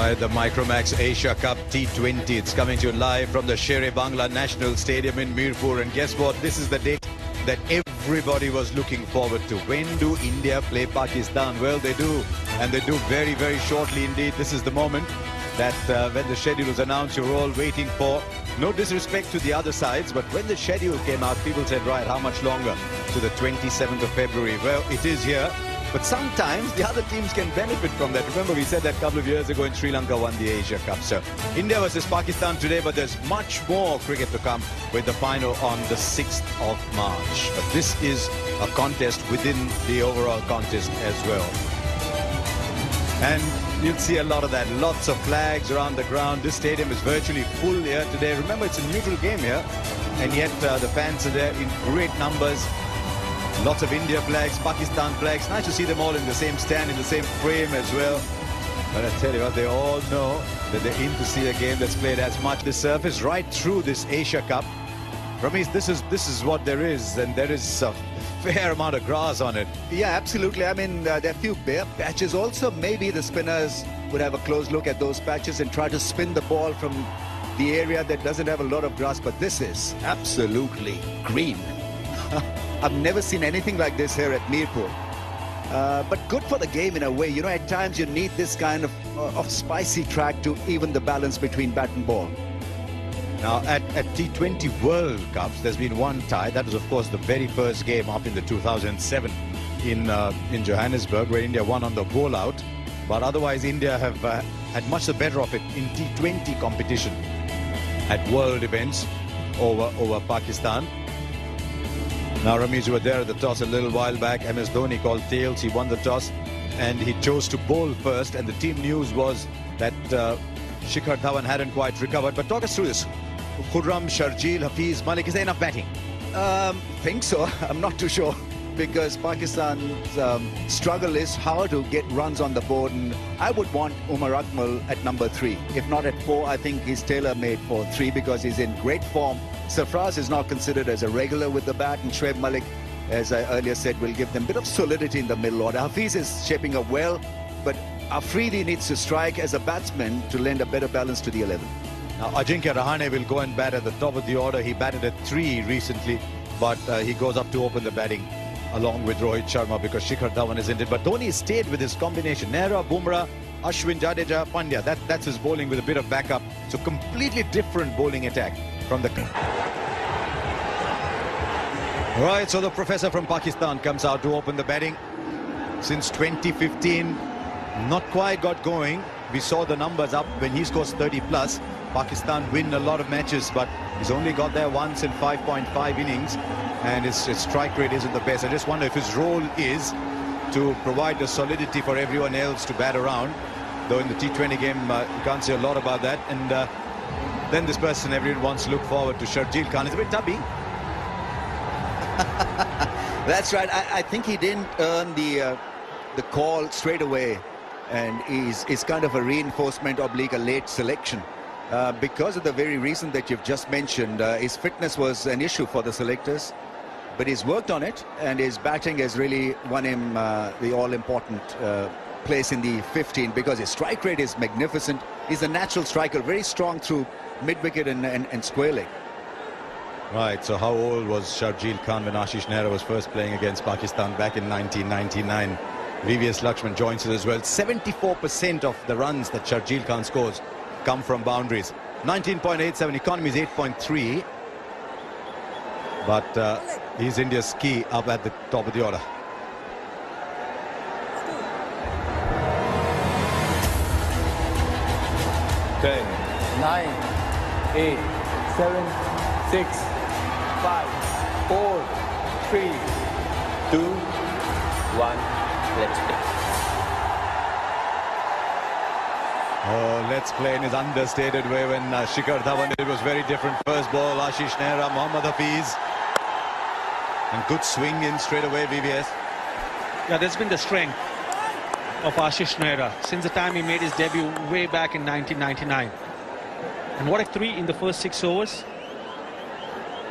Right, the Micromax Asia Cup T20. It's coming to you live from the Sher-e-Bangla National Stadium in Mirpur. And guess what? This is the date that everybody was looking forward to. When do India play Pakistan? Well, they do. And they do very, very shortly indeed. This is the moment that when the schedule was announced, you're all waiting for. No disrespect to the other sides, but when the schedule came out, people said, right, how much longer? To the 27th of February. Well, it is here. But sometimes the other teams can benefit from that. Remember, we said that a couple of years ago when Sri Lanka won the Asia Cup. So India versus Pakistan today, but there's much more cricket to come with the final on the 6th of March. But this is a contest within the overall contest as well. And you'll see a lot of that. Lots of flags around the ground. This stadium is virtually full here today. Remember, it's a neutral game here. And yet the fans are there in great numbers. Lots of India flags, Pakistan flags. Nice to see them all in the same stand, in the same frame as well. But I tell you what, they all know that they're in to see a game that's played as much. The surface right through this Asia Cup. Ramesh, this is what there is, and there is a fair amount of grass on it. Yeah, absolutely. I mean, there are a few bare patches. Also, maybe the spinners would have a close look at those patches and try to spin the ball from the area that doesn't have a lot of grass. But this is absolutely green. I've never seen anything like this here at Mirpur. But good for the game in a way. You know, at times you need this kind of spicy track to even the balance between bat and ball. Now, at T20 World Cups, there's been one tie. That was, of course, the very first game up in the 2007 in Johannesburg, where India won on the ball out. But otherwise, India have had much the better of it in T20 competition at world events over Pakistan. Now, Ramesh, you were there at the toss a little while back. MS Dhoni called tails. He won the toss and he chose to bowl first. And the team news was that Shikhar Dhawan hadn't quite recovered. But talk us through this. Khurram, Sharjeel, Hafiz, Malik, is there enough batting? Think so. I'm not too sure. Because Pakistan's struggle is how to get runs on the board. And I would want Umar Akmal at number 3. If not at 4, I think he's tailor-made for 3 because he's in great form. Sarfraz is now considered as a regular with the bat, and Shoaib Malik, as I earlier said, will give them a bit of solidity in the middle order. Hafiz is shaping up well, but Afridi needs to strike as a batsman to lend a better balance to the 11. Now, Ajinkya Rahane will go and bat at the top of the order. He batted at 3 recently, but he goes up to open the batting along with Rohit Sharma because Shikhar Dhawan isn't it. But Dhoni stayed with his combination. Nehra, Bumrah, Ashwin, Jadeja, Pandya. That's his bowling with a bit of backup. So completely different bowling attack from the... Right, so the professor from Pakistan comes out to open the batting. Since 2015, not quite got going. We saw the numbers up when he scores 30 plus. Pakistan win a lot of matches, but he's only got there once in 5.5 innings, and his strike rate isn't the best. I just wonder if his role is to provide the solidity for everyone else to bat around. Though in the T20 game, you can't say a lot about that. And then this person everyone wants to look forward to, Sharjeel Khan. It's a bit tubby. That's right. I think he didn't earn the call straight away, and is kind of a reinforcement oblique a late selection. Because of the very reason that you've just mentioned, his fitness was an issue for the selectors, but he's worked on it, and his batting has really won him the all-important place in the 15 because his strike rate is magnificent. He's a natural striker, very strong through mid-wicket and square leg. Right, so how old was Sharjeel Khan when Ashish Nehra was first playing against Pakistan back in 1999? VVS Lakshman joins us as well. 74% of the runs that Sharjeel Khan scores come from boundaries. 19.87, economy is 8.3. But he's India's key up at the top of the order. Ten, 9, 8, 7, 6, 5, 4, 3, 2, 1. Let's play. Oh, let's play in his understated way when Shikhar Dhawan, it was very different. First ball, Ashish Nehra, Mohammad Hafiz. And good swing in straight away, VVS. Yeah, that's been the strength of Ashish Nehra since the time he made his debut way back in 1999. And what a 3 in the first 6 overs.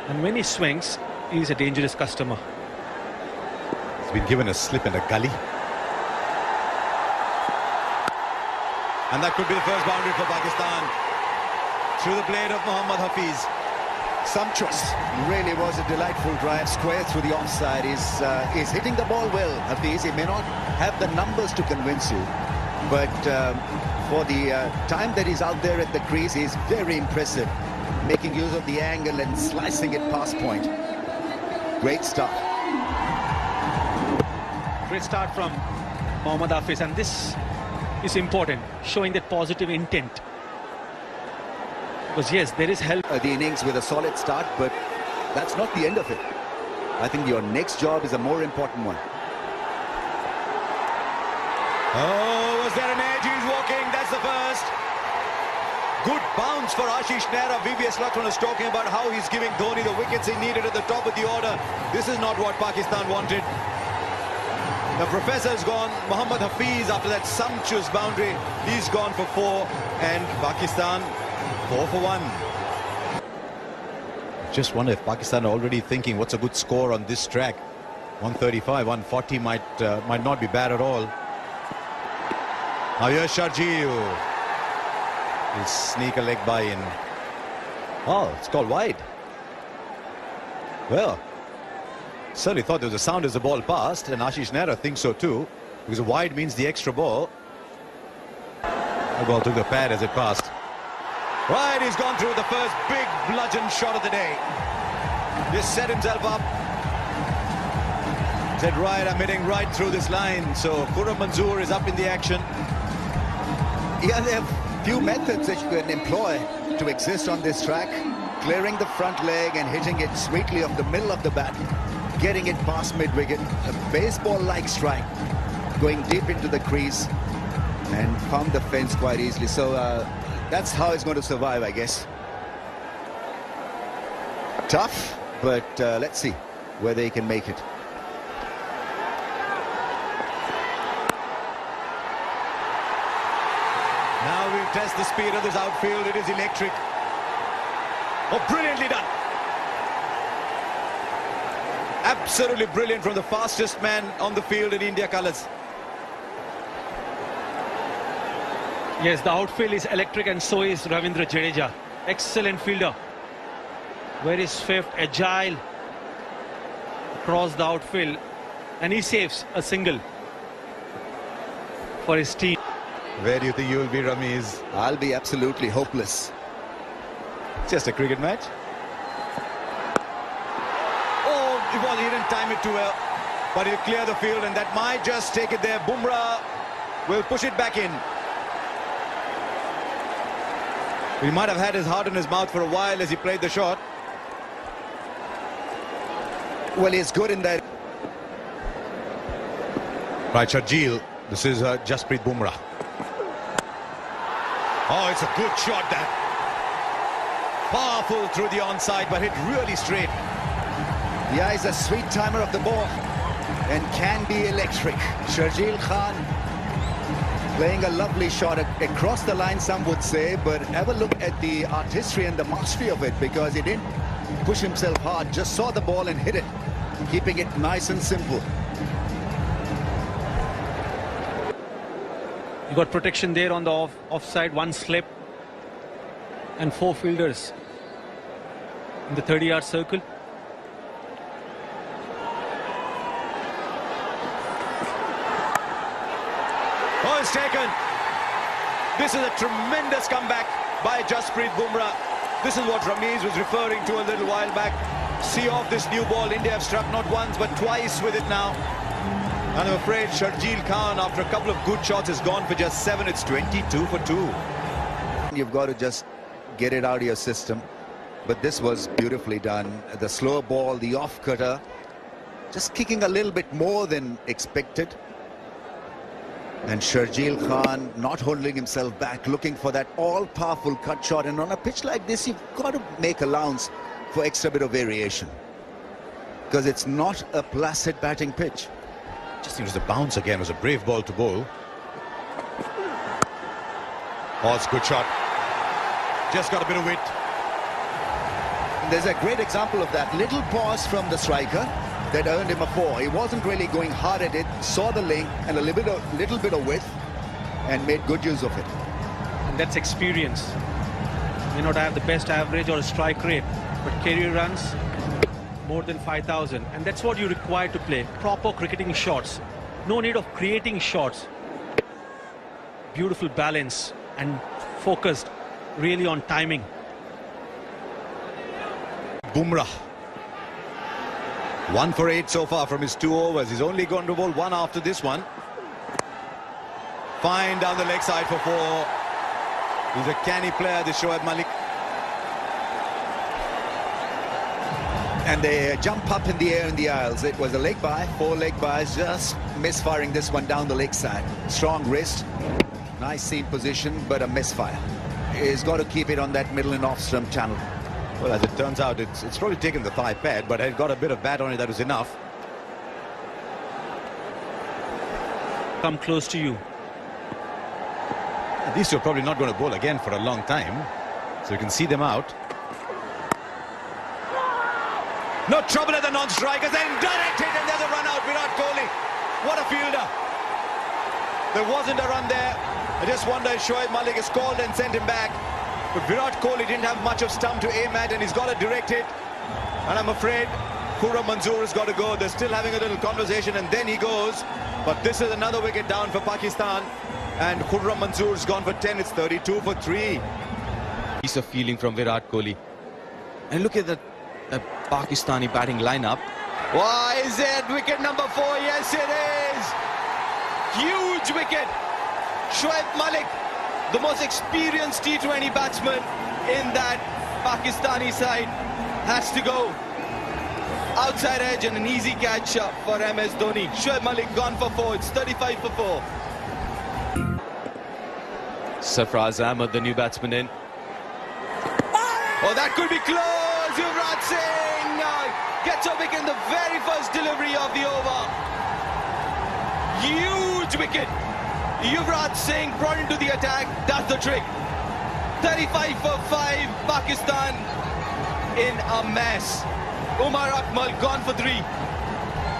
And when he swings, he's a dangerous customer. He's been given a slip in a gully. And that could be the first boundary for Pakistan. Through the blade of Mohammad Hafiz. Sumptuous. Really was a delightful drive, square through the offside. He's hitting the ball well, Hafiz. He may not have the numbers to convince you, but for the time that he's out there at the crease, he's very impressive, making use of the angle and slicing it past point. Great start. Great start from Mohammad Hafiz, and this is important, showing that positive intent. Because yes, there is help. The innings with a solid start, but that's not the end of it. I think your next job is a more important one. Oh, was there an edge? He's walking. That's the first. Good bounce for Ashish Nehra. VVS Lakshman was talking about how he's giving Dhoni the wickets he needed at the top of the order. This is not what Pakistan wanted. The professor's gone. Mohammad Hafiz, after that sumptuous boundary, he's gone for 4, and Pakistan 4 for 1. Just wonder if Pakistan are already thinking what's a good score on this track. 135, 140 might not be bad at all. Now here's Sharjeel. He'll sneak a leg by in. Oh, it's called wide. Well, certainly thought there was a sound as the ball passed, and Ashish Nehra thinks so too, because a wide means the extra ball. The ball took the pad as it passed. Right, he's gone through the first big bludgeon shot of the day. Just set himself up. Said, right, I'm hitting right through this line. So Khurram Manzoor is up in the action. Yeah, there are few methods that you can employ to exist on this track. Clearing the front leg and hitting it sweetly off the middle of the bat. Getting it past mid-wicket. A baseball-like strike. Going deep into the crease. And found the fence quite easily. So that's how he's going to survive, I guess. Tough, but let's see whether he can make it. Now we'll test the speed of this outfield. It is electric. Oh, brilliantly done. Absolutely brilliant from the fastest man on the field in India colours. Yes, the outfield is electric, and so is Ravindra Jadeja. Excellent fielder. Very swift, agile across the outfield, and he saves a single for his team. Where do you think you will be, Ramiz? I'll be absolutely hopeless. Just a cricket match. Oh, he didn't time it too well, but he'll clear the field, and that might just take it there. Bumrah will push it back in. He might have had his heart in his mouth for a while as he played the shot. Well, he's good in that. Right, Sharjeel. This is Jasprit Bumrah. Oh, it's a good shot, that. Powerful through the onside, but hit really straight. Yeah, he's a sweet timer of the ball and can be electric. Sharjeel Khan playing a lovely shot across the line, some would say, but have a look at the artistry and the mastery of it, because he didn't push himself hard, just saw the ball and hit it, keeping it nice and simple. You got protection there on the offside, one slip, and 4 fielders in the 30-yard circle. Oh, it's taken. This is a tremendous comeback by Jasprit Bumrah. This is what Ramiz was referring to a little while back. See off this new ball. India have struck not once but twice with it now. And I'm afraid Sharjeel Khan, after a couple of good shots, has gone for just 7. It's 22 for 2. You've got to just get it out of your system. But this was beautifully done. The slower ball, the off-cutter, just kicking a little bit more than expected. And Sharjeel Khan not holding himself back, looking for that all-powerful cut shot. And on a pitch like this, you've got to make allowance for extra bit of variation, because it's not a placid batting pitch. Just it was a bounce again. It was a brave ball to bowl. Oh, it's a good shot. Just got a bit of wit. There's a great example of that. Little pause from the striker that earned him a 4. He wasn't really going hard at it, saw the link and a little bit of width, and made good use of it. and that's experience. May not have the best average or a strike rate, but career runs more than 5,000, and that's what you require to play proper cricketing shots. No need of creating shots. Beautiful balance and focused really on timing. Bumrah. 1 for 8 so far from his 2 overs. He's only going to bowl 1 after this one. Fine down the leg side for 4. He's a canny player, this Shoaib Malik. And they jump up in the air in the aisles. It was a leg by, 4 leg bys, just misfiring this one down the leg side. Strong wrist, nice seam position, but a misfire. He's got to keep it on that middle and off-stump channel. Well, as it turns out, it's probably taken the thigh pad, but had got a bit of bat on it, that was enough. Come close to you. These two are probably not going to bowl again for a long time, so you can see them out. No trouble at the non-strikers, and direct hit, and there's a run out. Virat Kohli, what a fielder. There wasn't a run there. I just wonder if Shoaib Malik is called and sent him back. But Virat Kohli didn't have much of stump to aim at, and he's got a direct hit. And I'm afraid Khurram Manzoor has got to go. They're still having a little conversation, and then he goes. But this is another wicket down for Pakistan. And Khurram Manzoor's gone for 10. It's 32 for 3. Piece of feeling from Virat Kohli. And look at the Pakistani batting lineup. Why is it wicket number 4? Yes, it is. Huge wicket. Shoaib Malik, the most experienced T20 batsman in that Pakistani side, has to go. Outside edge and an easy catch for MS Dhoni. Shoaib Malik gone for 4. It's 35 for 4. Sarfraz Ahmed, the new batsman in. Oh, that could be close. Yuvraj Singh gets a wicket in the very first delivery of the over. Huge wicket. Yuvraj Singh brought into the attack, does the trick. 35 for 5, Pakistan in a mess. Umar Akmal gone for 3.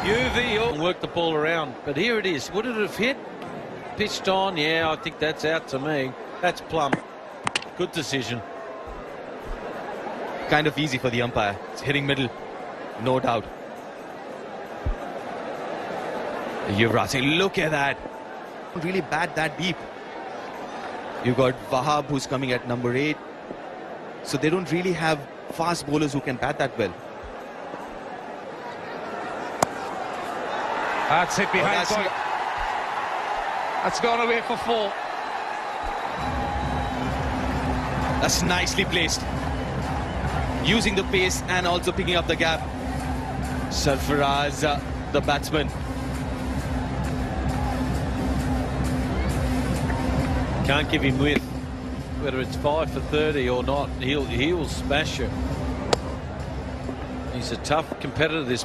UV worked the ball around, but here it is. Would it have hit? Pitched on, yeah, I think that's out to me. That's plumb. Good decision. Kind of easy for the umpire. It's hitting middle, no doubt. Yuvraj Singh, look at that. Really bat that deep. You got Wahab, who's coming at number 8. So they don't really have fast bowlers who can bat that well. That's hit behind point. That's gone away for 4. That's nicely placed. Using the pace and also picking up the gap. Sarfaraz, the batsman. Can't give him width. Whether it's 5 for 30 or not, he'll smash you. He's a tough competitor, this